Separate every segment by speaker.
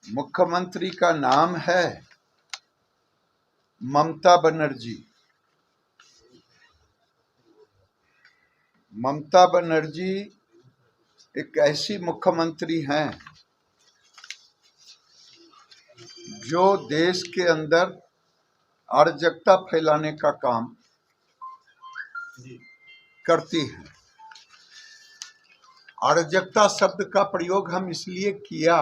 Speaker 1: मुख्यमंत्री का नाम है ममता बनर्जी। ममता बनर्जी एक ऐसी मुख्यमंत्री हैं जो देश के अंदर अराजकता फैलाने का काम करती हैं। अराजकता शब्द का प्रयोग हम इसलिए किया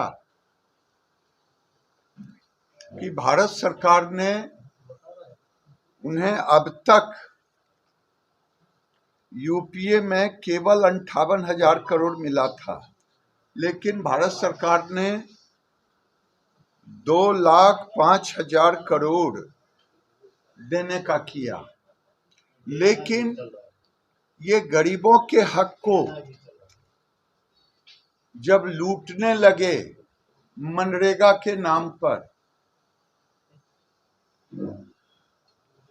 Speaker 1: कि भारत सरकार ने उन्हें अब तक यूपीए में केवल 58,000 करोड़ मिला था, लेकिन भारत सरकार ने 2,05,000 करोड़ देने का किया। लेकिन ये गरीबों के हक को जब लूटने लगे मनरेगा के नाम पर,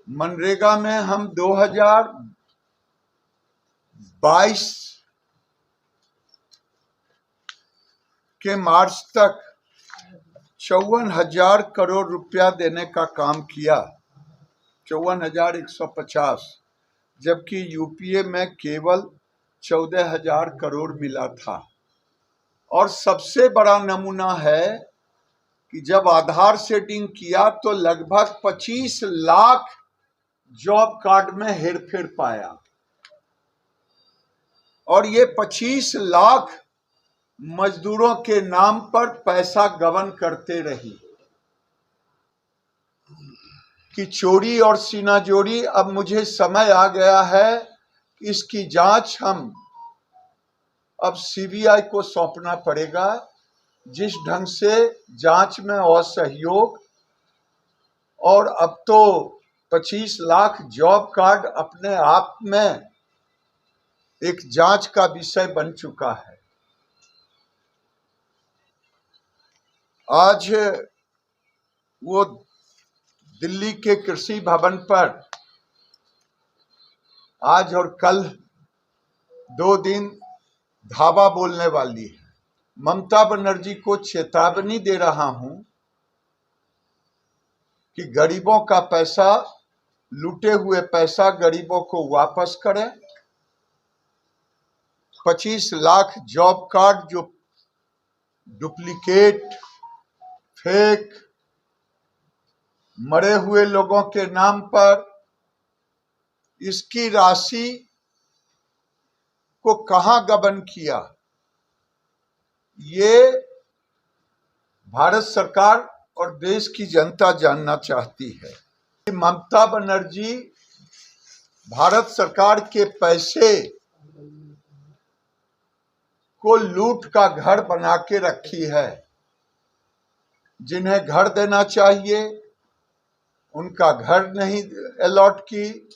Speaker 1: मनरेगा में हम 2022 के मार्च तक 54,000 करोड़ रुपया देने का काम किया, 54,150, जबकि यूपीए में केवल 14,000 करोड़ मिला था। और सबसे बड़ा नमूना है कि जब आधार सेटिंग किया तो लगभग 25 लाख जॉब कार्ड में हेरफेर पाया, और ये 25 लाख मजदूरों के नाम पर पैसा गबन करते रही कि चोरी और सीनाजोरी। अब मुझे समय आ गया है कि इसकी जांच हम अब सीबीआई को सौंपना पड़ेगा। जिस ढंग से जांच में असहयोग, और अब तो 25 लाख जॉब कार्ड अपने आप में एक जांच का विषय बन चुका है। आज वो दिल्ली के कृषि भवन पर आज और कल 2 दिन धावा बोलने वाली है। ममता बनर्जी को चेतावनी दे रहा हूं कि गरीबों का पैसा, लूटे हुए पैसा गरीबों को वापस करें। 25 लाख जॉब कार्ड जो डुप्लीकेट, फेक, मरे हुए लोगों के नाम पर, इसकी राशि को कहां गबन किया, ये भारत सरकार और देश की जनता जानना चाहती है। ममता बनर्जी भारत सरकार के पैसे को लूट का घर बना के रखी है। जिन्हें घर देना चाहिए उनका घर नहीं अलॉट की,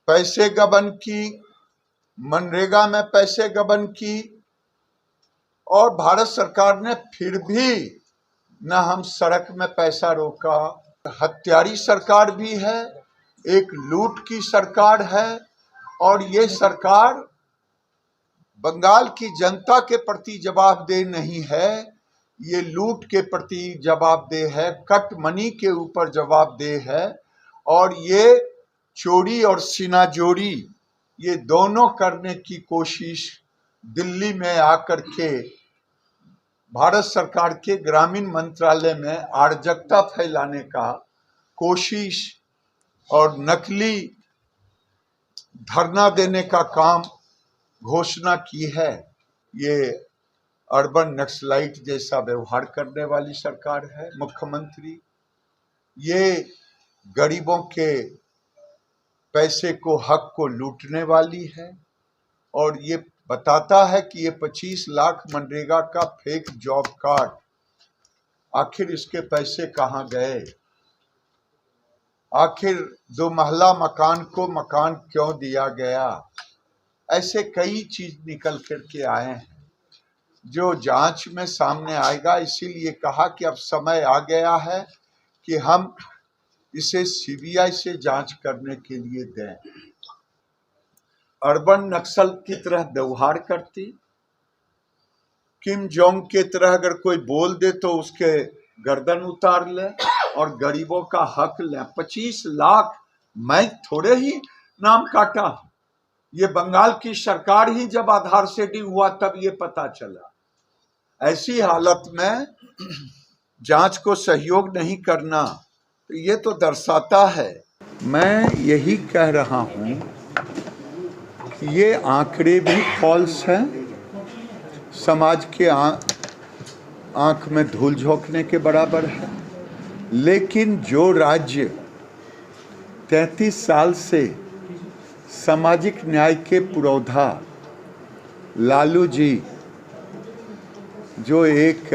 Speaker 1: पैसे गबन की, मनरेगा में पैसे गबन की, और भारत सरकार ने फिर भी न हम सड़क में पैसा रोका। हत्यारी सरकार भी है, एक लूट की सरकार है, और ये सरकार बंगाल की जनता के प्रति जवाबदेह नहीं है, ये लूट के प्रति जवाबदेह है, कट मनी के ऊपर जवाबदेह है। और ये चोरी और सीनाजोरी, ये दोनों करने की कोशिश दिल्ली में आकर के भारत सरकार के ग्रामीण मंत्रालय में अराजकता फैलाने का कोशिश और नकली धरना देने का काम घोषणा की है। ये अर्बन नक्सलाइट जैसा व्यवहार करने वाली सरकार है मुख्यमंत्री। ये गरीबों के पैसे को, हक को लूटने वाली है, और ये बताता है कि ये 25 लाख मनरेगा का फेक जॉब कार्ड, आखिर इसके पैसे कहां गए, आखिर 2 महला मकान को मकान क्यों दिया गया। ऐसे कई चीज निकल करके आए हैं जो जांच में सामने आएगा। इसीलिए कहा कि अब समय आ गया है कि हम इसे सीबीआई से जांच करने के लिए दें। अर्बन नक्सल की तरह व्यवहार करती, किम जोंग के तरह अगर कोई बोल दे तो उसके गर्दन उतार ले और गरीबों का हक ले। 25 लाख मैं थोड़े ही नाम काटा, ये बंगाल की सरकार ही जब आधार सेटिंग हुआ तब ये पता चला। ऐसी हालत में जांच को सहयोग नहीं करना तो ये तो दर्शाता है। मैं यही कह रहा हूं कि ये आंकड़े भी फॉल्स हैं, समाज के आंख में धूल झोंकने के बराबर है। लेकिन जो राज्य 33 साल से सामाजिक न्याय के पुरोधा लालू जी, जो एक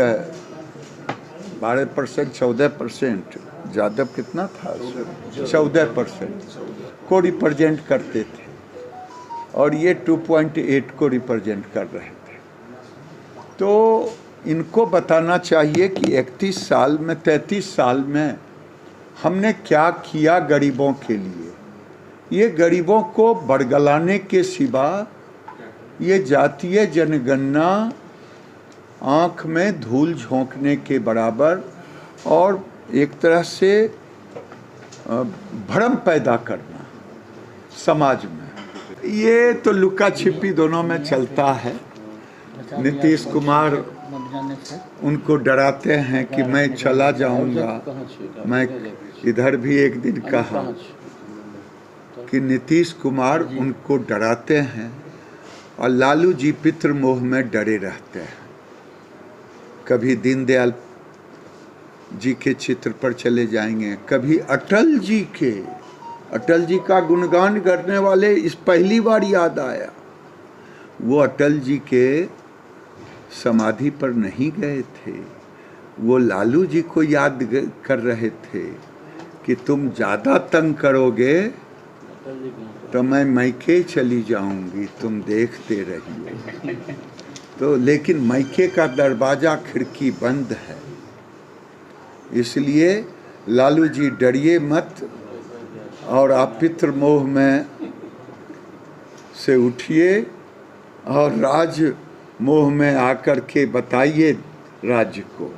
Speaker 1: 12% 14%, यादव कितना था 14% को रिप्रेजेंट करते थे और ये 2.8 को रिप्रेजेंट कर रहे थे, तो इनको बताना चाहिए कि 31 साल में 33 साल में हमने क्या किया गरीबों के लिए। ये गरीबों को बरगलाने के सिवा ये जातीय जनगणना आँख में धूल झोंकने के बराबर और एक तरह से भ्रम पैदा करना समाज में। ये तो लुका छिपी दोनों में चलता है। नीतीश कुमार उनको डराते हैं कि मैं चला जाऊंगा। मैं इधर भी एक दिन कहा कि नीतीश कुमार उनको डराते हैं और लालू जी पितृ मोह में डरे रहते हैं। कभी दीनदयाल जी के चित्र पर चले जाएंगे, कभी अटल जी के। अटल जी का गुणगान करने वाले इस पहली बार याद आया, वो अटल जी के समाधि पर नहीं गए थे, वो लालू जी को याद कर रहे थे कि तुम ज़्यादा तंग करोगे तो मैं मैके चली जाऊंगी, तुम देखते रहिए। तो लेकिन मैके का दरवाज़ा खिड़की बंद है, इसलिए लालू जी डरिए मत और आप पितृ मोह में से उठिए और राज मोह में आकर के बताइए राज्य को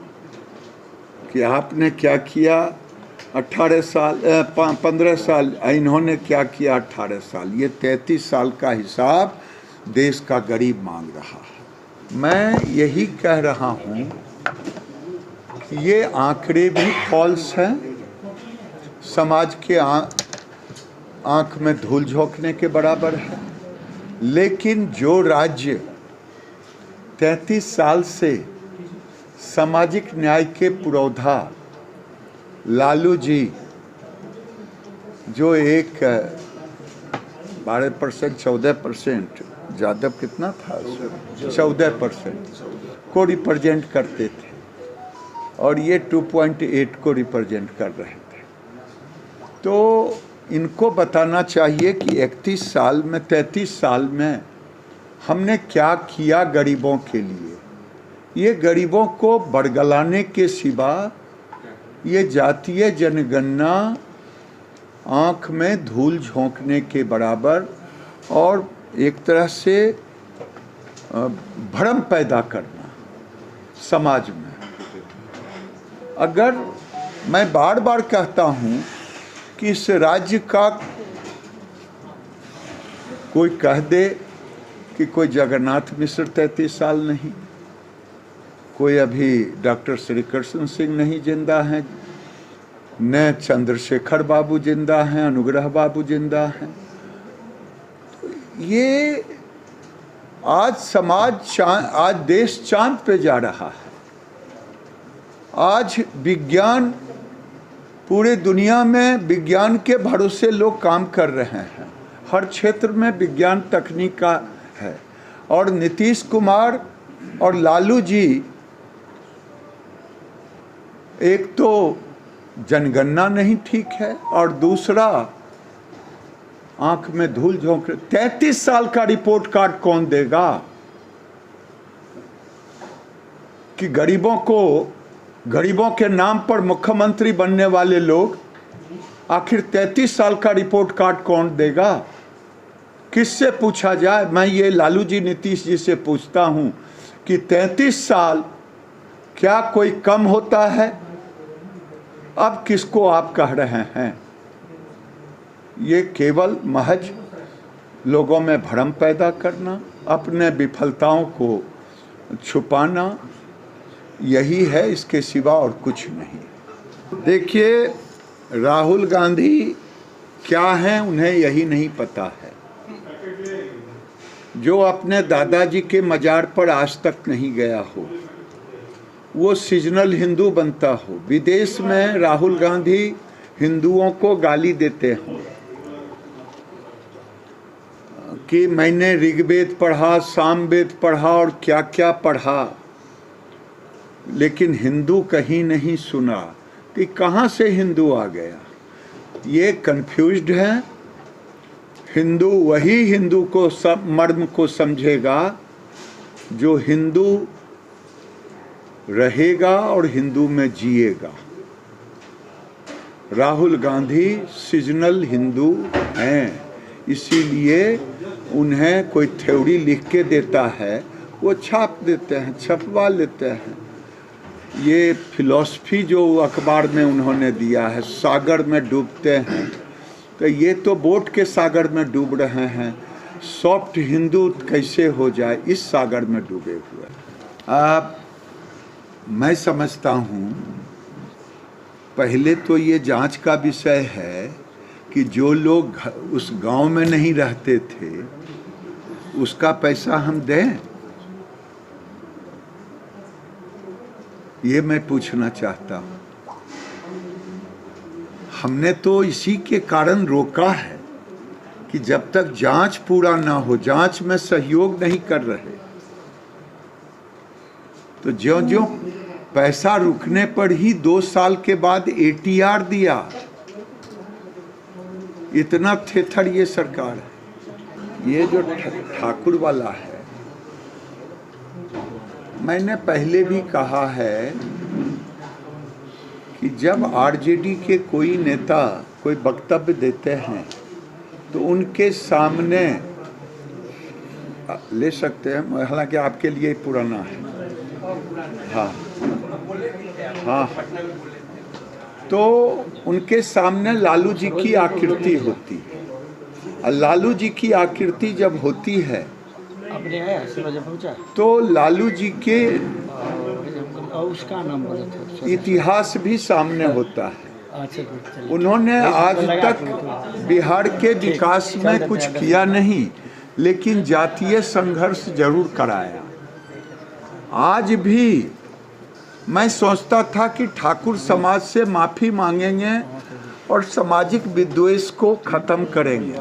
Speaker 1: कि आपने क्या किया 18 साल 15 साल, इन्होंने क्या किया 18 साल। ये 33 साल का हिसाब देश का गरीब मांग रहा है। मैं यही कह रहा हूँ कि ये आंकड़े भी फॉल्स हैं, समाज के आँख में धूल झोंकने के बराबर है। लेकिन जो राज्य 33 साल से सामाजिक न्याय के पुरोधा लालू जी, जो एक 12% 14%, यादव कितना था 14% को रिप्रेजेंट करते थे और ये 2.8 को रिप्रेजेंट कर रहे थे, तो इनको बताना चाहिए कि 31 साल में 33 साल में हमने क्या किया गरीबों के लिए। ये गरीबों को बरगलाने के सिवा ये जातीय जनगणना आँख में धूल झोंकने के बराबर और एक तरह से भ्रम पैदा करना समाज में। अगर मैं बार बार कहता हूँ कि इस राज्य का कोई कह दे कि कोई जगन्नाथ मिश्र 33 साल नहीं, कोई अभी डॉक्टर श्री कृष्ण सिंह नहीं जिंदा हैं, न चंद्रशेखर बाबू जिंदा हैं, अनुग्रह बाबू जिंदा हैं। तो ये आज समाज आज देश चांद पे जा रहा है। आज विज्ञान, पूरे दुनिया में विज्ञान के भरोसे लोग काम कर रहे हैं, हर क्षेत्र में विज्ञान तकनीक का है। और नीतीश कुमार और लालू जी एक तो जनगणना नहीं ठीक है और दूसरा आंख में धूल झोंक। 33 साल का रिपोर्ट कार्ड कौन देगा कि गरीबों के नाम पर मुख्यमंत्री बनने वाले लोग, आखिर 33 साल का रिपोर्ट कार्ड कौन देगा? किससे पूछा जाए? मैं ये लालू जी नीतीश जी से पूछता हूँ कि 33 साल क्या कोई कम होता है? अब किसको आप कह रहे हैं? ये केवल महज लोगों में भ्रम पैदा करना, अपने विफलताओं को छुपाना, यही है, इसके सिवा और कुछ नहीं। देखिए, राहुल गांधी क्या हैं उन्हें यही नहीं पता है। जो अपने दादाजी के मजार पर आज तक नहीं गया हो, वो सीजनल हिंदू बनता हो, विदेश में राहुल गांधी हिंदुओं को गाली देते हों कि मैंने ऋग्वेद पढ़ा, सामवेद पढ़ा और क्या क्या पढ़ा, लेकिन हिंदू कहीं नहीं सुना, कि कहाँ से हिंदू आ गया। ये कंफ्यूज्ड है। हिंदू वही हिंदू को मर्म को समझेगा जो हिंदू रहेगा और हिंदू में जिएगा। राहुल गांधी सीजनल हिंदू हैं, इसीलिए उन्हें कोई थ्योरी लिख के देता है, वो छाप देते हैं, छपवा लेते हैं। ये फिलॉसफी जो अखबार में उन्होंने दिया है, सागर में डूबते हैं, तो ये तो बोट के सागर में डूब रहे हैं। सॉफ्ट हिंदू कैसे हो जाए, इस सागर में डूबे हुए। मैं समझता हूँ पहले तो ये जांच का विषय है कि जो लोग उस गांव में नहीं रहते थे उसका पैसा हम दें, ये मैं पूछना चाहता हूँ। हमने तो इसी के कारण रोका है कि जब तक जांच पूरा ना हो, जांच में सहयोग नहीं कर रहे, तो ज्यों-ज्यों पैसा रुकने पर ही 2 साल के बाद एटीआर दिया। इतना थेथर ये सरकार है। ये जो ठाकुर वाला है, मैंने पहले भी कहा है कि जब आरजेडी के कोई नेता कोई वक्तव्य देते हैं तो उनके सामने ले सकते हैं, हालांकि आपके लिए पुराना है। हाँ हाँ, तो उनके सामने लालू जी की आकृति होती है, और लालू जी की आकृति जब होती है तो लालू जी के उसका नाम इतिहास भी सामने होता है। उन्होंने आज तक बिहार के विकास में कुछ किया नहीं, लेकिन जातीय संघर्ष जरूर कराया। आज भी मैं सोचता था कि ठाकुर समाज से माफ़ी मांगेंगे और सामाजिक विद्वेष को ख़त्म करेंगे,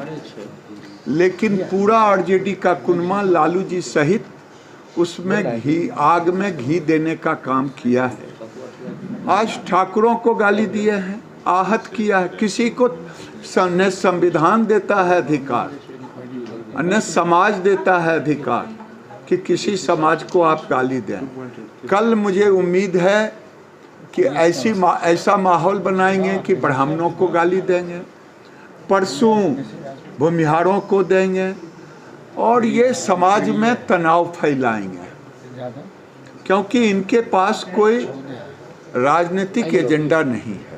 Speaker 1: लेकिन पूरा आरजेडी का कुनबा लालू जी सहित उसमें आग में घी देने का काम किया है। आज ठाकुरों को गाली दिए हैं, आहत किया है। किसी को न संविधान देता है अधिकार, न समाज देता है अधिकार कि किसी समाज को आप गाली दें। कल मुझे उम्मीद है कि ऐसा माहौल बनाएंगे कि ब्राह्मणों को गाली देंगे, परसों भूमिहारों को देंगे, और ये समाज में तनाव फैलाएंगे, क्योंकि इनके पास कोई राजनीतिक एजेंडा नहीं है।